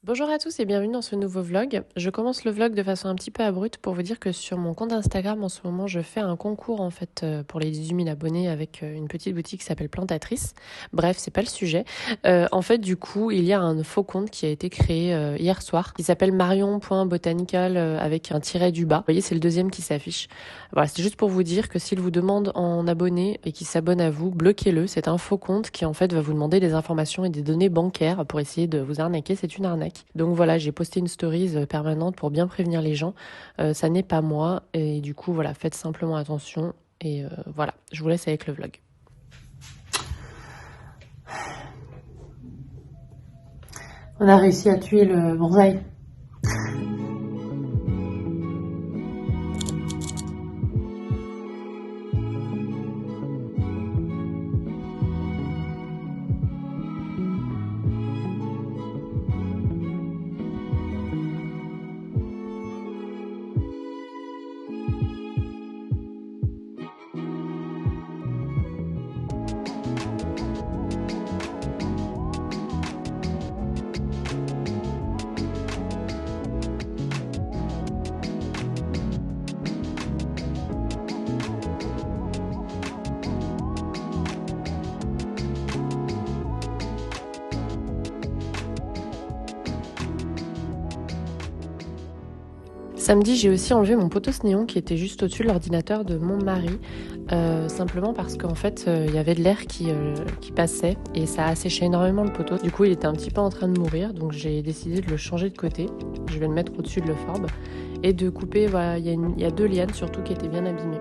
Bonjour à tous et bienvenue dans ce nouveau vlog. Je commence le vlog de façon un petit peu abrupte pour vous dire que sur mon compte Instagram en ce moment je fais un concours pour les 18 000 abonnés avec une petite boutique qui s'appelle Plantatrice. Bref, c'est pas le sujet. Du coup, il y a un faux compte qui a été créé hier soir qui s'appelle marion.botanical avec un tiret du bas. Vous voyez, c'est le deuxième qui s'affiche. Voilà, c'est juste pour vous dire que s'il vous demande en abonné et qu'il s'abonne à vous, bloquez-le. C'est un faux compte qui en fait va vous demander des informations et des données bancaires pour essayer de vous arnaquer. C'est une arnaque. Donc voilà, j'ai posté une stories permanente pour bien prévenir les gens. Ça n'est pas moi et du coup voilà, faites simplement attention et voilà, je vous laisse avec le vlog. On a réussi à tuer le bonsaï. Samedi, j'ai aussi enlevé mon poteau néon qui était juste au-dessus de l'ordinateur de mon mari, simplement parce qu'en fait, il y avait de l'air qui passait et ça a asséché énormément le poteau. Du coup, il était un petit peu en train de mourir, donc j'ai décidé de le changer de côté. Je vais le mettre au-dessus de l'euphorbes et de couper, voilà, il y a deux lianes surtout qui étaient bien abîmées.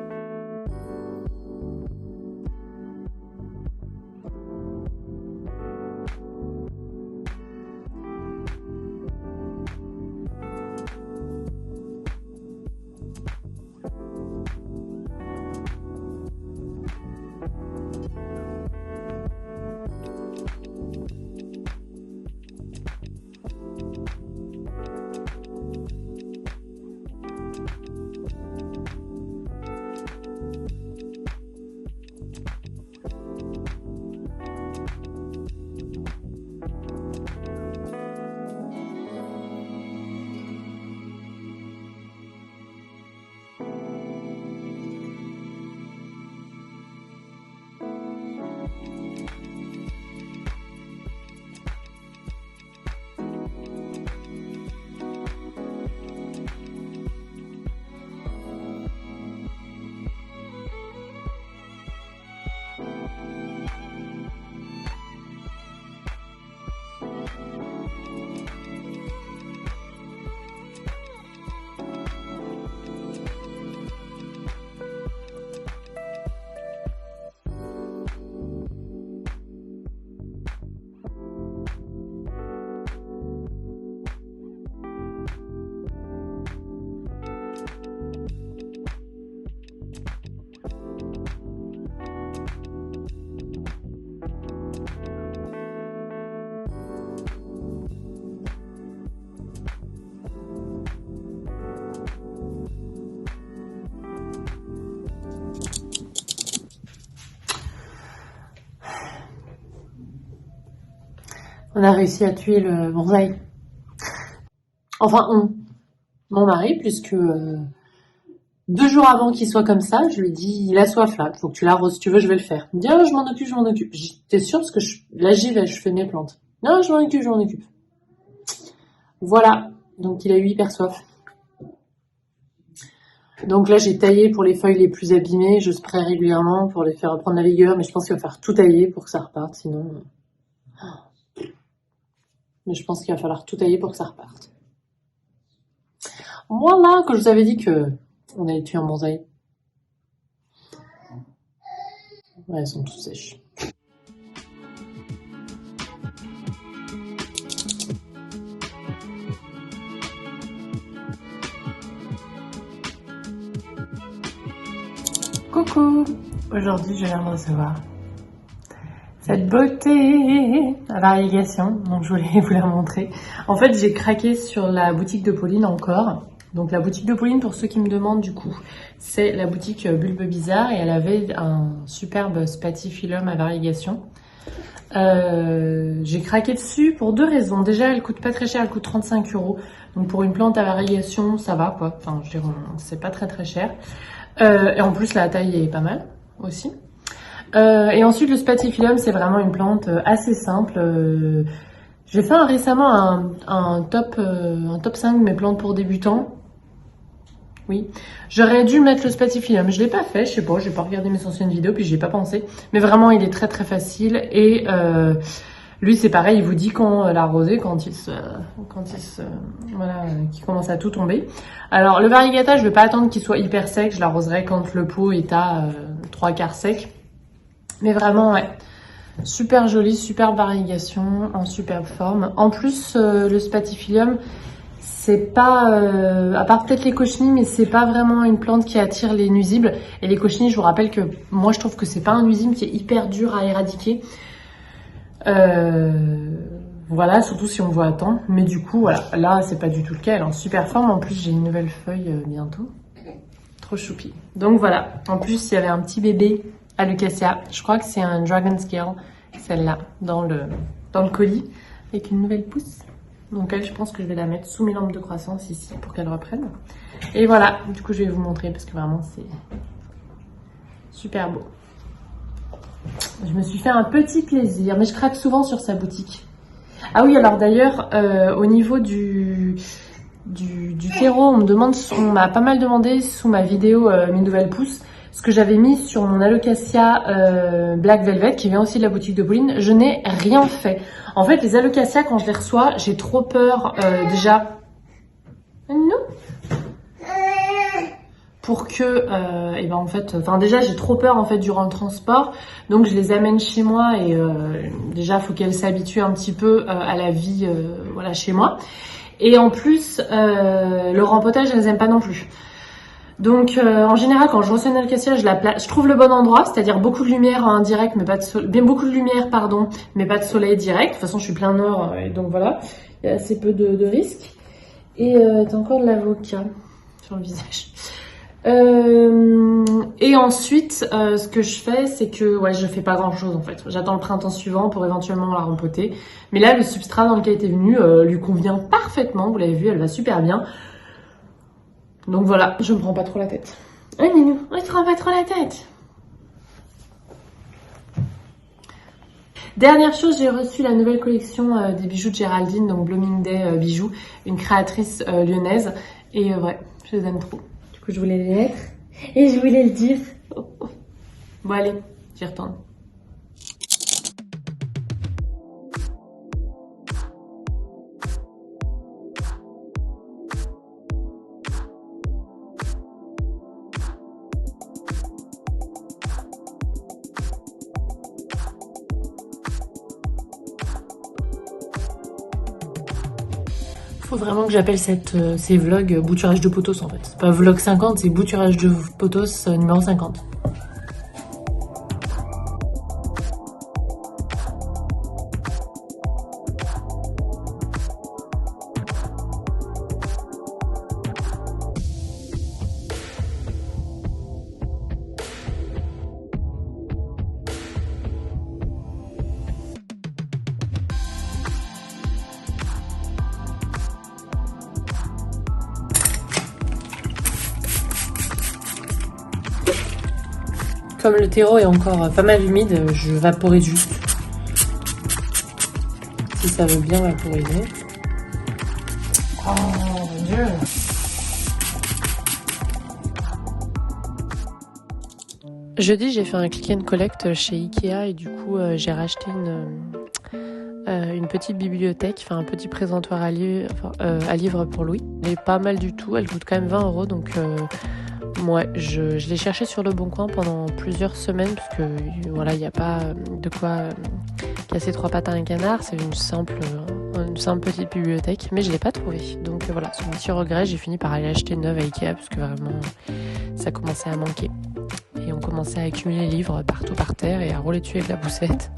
On a réussi à tuer le bonsaï. Enfin, mon mari, puisque 2 jours avant qu'il soit comme ça, je lui ai dit, il a soif là, faut que tu l'arroses, si tu veux, je vais le faire. Il me dit, ah, je m'en occupe, je m'en occupe. T'es sûr, parce que là, j'y vais, je fais mes plantes. Non, je m'en occupe, je m'en occupe. Voilà, donc il a eu hyper soif. Donc là, j'ai taillé pour les feuilles les plus abîmées, je spray régulièrement pour les faire reprendre la vigueur, mais je pense qu'il va falloir tout tailler pour que ça reparte, sinon... Mais je pense qu'il va falloir tout tailler pour que ça reparte. Voilà, que je vous avais dit que on allait tuer un bonsaï. Ouais, elles sont toutes sèches. Coucou! Aujourd'hui, je viens de recevoir cette beauté à variégation, donc je voulais vous la montrer. En fait, j'ai craqué sur la boutique de Pauline encore. Donc la boutique de Pauline, pour ceux qui me demandent du coup, c'est la boutique Bulbe Bizarre et elle avait un superbe spathiphyllum à variegation. J'ai craqué dessus pour 2 raisons. Déjà, elle coûte pas très cher, elle coûte 35 euros. Donc pour une plante à variegation, ça va quoi. Enfin, je dirais, c'est pas très très cher. Et en plus, la taille est pas mal aussi. Et ensuite, le spathiphyllum, c'est vraiment une plante assez simple. J'ai fait récemment un top 5 de mes plantes pour débutants. Oui, j'aurais dû mettre le spathiphyllum, je l'ai pas fait, je sais pas, j'ai pas regardé mes anciennes vidéos puis j'y ai pas pensé. Mais vraiment, il est très très facile et lui c'est pareil, il vous dit quand l'arroser, voilà, qu'il commence à tout tomber. Alors le variegata, je vais pas attendre qu'il soit hyper sec, je l'arroserai quand le pot est à 3/4 sec. Mais vraiment, ouais, super joli, super variegation, en superbe forme. En plus, le spathiphyllum, c'est pas, à part peut-être les cochenilles, mais c'est pas vraiment une plante qui attire les nuisibles. Et les cochenilles, je vous rappelle que moi je trouve que c'est pas un nuisible qui est hyper dur à éradiquer. Voilà, surtout si on le voit à temps. Mais du coup, voilà, là c'est pas du tout le cas, elle est en super forme. En plus, j'ai une nouvelle feuille bientôt. Trop choupi. Donc voilà, en plus il y avait un petit bébé Alocasia. Je crois que c'est un Dragon Scale, celle-là, dans le colis, avec une nouvelle pousse. Donc elle, je pense que je vais la mettre sous mes lampes de croissance ici pour qu'elle reprenne. Et voilà, du coup je vais vous montrer parce que vraiment c'est super beau. Je me suis fait un petit plaisir, mais je craque souvent sur sa boutique. Ah oui, alors d'ailleurs, au niveau du terreau, on m'a pas mal demandé sous ma vidéo mes nouvelles pousses ce que j'avais mis sur mon Alocasia Black Velvet qui vient aussi de la boutique de Pauline. Je n'ai rien fait. En fait, les Alocasia, quand je les reçois, j'ai trop peur déjà. Non. Pour que, et ben en fait, enfin déjà j'ai trop peur en fait durant le transport, donc je les amène chez moi et déjà faut qu'elles s'habituent un petit peu à la vie, voilà, chez moi. Et en plus, le rempotage, elles aiment pas non plus. Donc en général, quand je reçois une Alocasia, je trouve le bon endroit, c'est-à-dire beaucoup de lumière en direct, mais pas de soleil, bien beaucoup de lumière, pardon, mais pas de soleil direct. De toute façon, je suis plein nord, et donc voilà, il y a assez peu de risques. Et t'as encore de l'avocat sur le visage. Et ensuite, ce que je fais, c'est que ouais, je fais pas grand chose en fait. J'attends le printemps suivant pour éventuellement la rempoter. Mais là, le substrat dans lequel elle était venue lui convient parfaitement. Vous l'avez vu, elle va super bien. Donc voilà, je me prends pas trop la tête. Hein, Ninou, on te prend pas trop la tête. Dernière chose, j'ai reçu la nouvelle collection des bijoux de Géraldine, donc Blooming Day bijoux, une créatrice lyonnaise. Et ouais, je les aime trop. Du coup, je voulais les mettre et je voulais le dire. Bon allez, j'y retourne. Faut vraiment que j'appelle ces vlogs bouturage de potos en fait. C'est pas vlog 50, c'est bouturage de potos numéro 50. Comme le terreau est encore pas mal humide, je vaporise juste. Si ça veut bien vaporiser. Oh mon dieu! Jeudi, j'ai fait un click and collect chez Ikea et du coup, j'ai racheté une petite bibliothèque, enfin un petit présentoir à livres pour Louis. Elle est pas mal du tout, elle coûte quand même 20 euros, donc ouais, je l'ai cherché sur le Bon Coin pendant plusieurs semaines parce que voilà, il n'y a pas de quoi casser 3 pattes à un canard. C'est une simple petite bibliothèque, mais je l'ai pas trouvée. Donc voilà, sur mon petit regret, j'ai fini par aller acheter une neuve à Ikea parce que vraiment, ça commençait à manquer. Et on commençait à accumuler les livres partout par terre et à rouler dessus avec la poussette.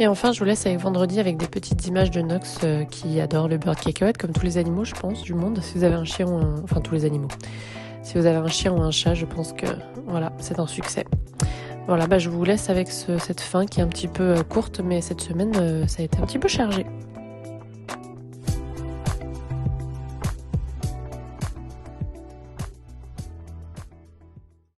Et enfin, je vous laisse avec vendredi avec des petites images de Nox qui adore le beurre de cacahuète, comme tous les animaux, je pense, du monde. Si vous avez un chien ou un... Enfin, tous les animaux. Si vous avez un chien ou un chat, je pense que voilà, c'est un succès. Voilà, je vous laisse avec cette fin qui est un petit peu courte, mais cette semaine, ça a été un petit peu chargé.